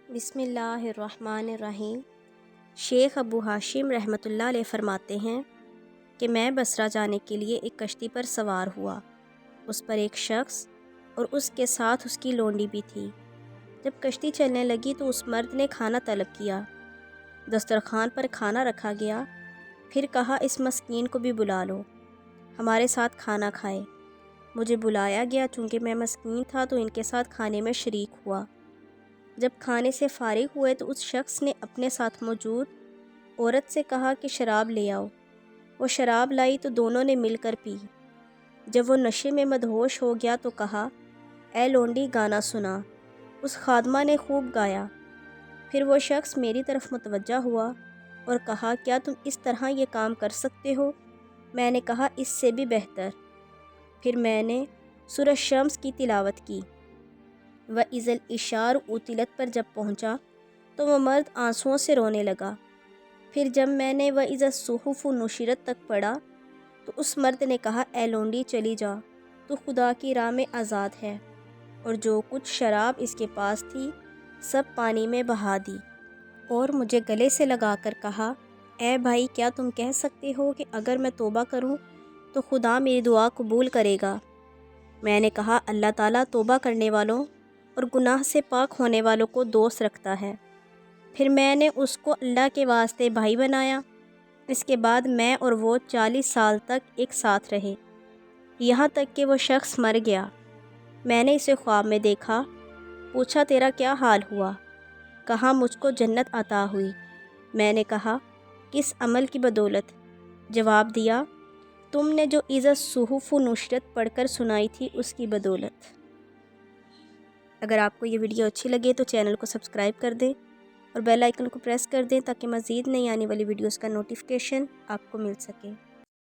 بسم اللہ الرحمن الرحیم۔ شیخ ابو ہاشم رحمۃ اللہ علیہ فرماتے ہیں کہ میں بصرہ جانے کے لیے ایک کشتی پر سوار ہوا۔ اس پر ایک شخص اور اس کے ساتھ اس کی لونڈی بھی تھی۔ جب کشتی چلنے لگی تو اس مرد نے کھانا طلب کیا۔ دسترخوان پر کھانا رکھا گیا، پھر کہا اس مسکین کو بھی بلا لو، ہمارے ساتھ کھانا کھائے۔ مجھے بلایا گیا، چونکہ میں مسکین تھا تو ان کے ساتھ کھانے میں شریک ہوا۔ جب کھانے سے فارغ ہوئے تو اس شخص نے اپنے ساتھ موجود عورت سے کہا کہ شراب لے آؤ۔ وہ شراب لائی تو دونوں نے مل کر پی۔ جب وہ نشے میں مدہوش ہو گیا تو کہا، اے لونڈی گانا سنا۔ اس خادمہ نے خوب گایا۔ پھر وہ شخص میری طرف متوجہ ہوا اور کہا، کیا تم اس طرح یہ کام کر سکتے ہو؟ میں نے کہا، اس سے بھی بہتر۔ پھر میں نے سورہ شمس کی تلاوت کی۔ وَإِذَا الْعِشَارُ عُطِّلَتْ پر جب پہنچا تو وہ مرد آنسوؤں سے رونے لگا۔ پھر جب میں نے وَإِذَا الصُّحُفُ نُشِرَتْ تک پڑھا تو اس مرد نے کہا، اے لونڈی چلی جا، تو خدا کی راہ میں آزاد ہے، اور جو کچھ شراب اس کے پاس تھی سب پانی میں بہا دی۔ اور مجھے گلے سے لگا کر کہا، اے بھائی، کیا تم کہہ سکتے ہو کہ اگر میں توبہ کروں تو خدا میری دعا قبول کرے گا؟ میں نے کہا، اللہ تعالیٰ توبہ کرنے والوں اور گناہ سے پاک ہونے والوں کو دوست رکھتا ہے۔ پھر میں نے اس کو اللہ کے واسطے بھائی بنایا۔ اس کے بعد میں اور وہ 40 سال تک ایک ساتھ رہے، یہاں تک کہ وہ شخص مر گیا۔ میں نے اسے خواب میں دیکھا، پوچھا تیرا کیا حال ہوا؟ کہا، مجھ کو جنت عطا ہوئی۔ میں نے کہا، کس عمل کی بدولت؟ جواب دیا، تم نے جو اذا الصحف نشرت پڑھ کر سنائی تھی اس کی بدولت۔ اگر آپ کو یہ ویڈیو اچھی لگے تو چینل کو سبسکرائب کر دیں اور بیل آئیکن کو پریس کر دیں تاکہ مزید نئی آنے والی ویڈیوز کا نوٹیفیکیشن آپ کو مل سکے۔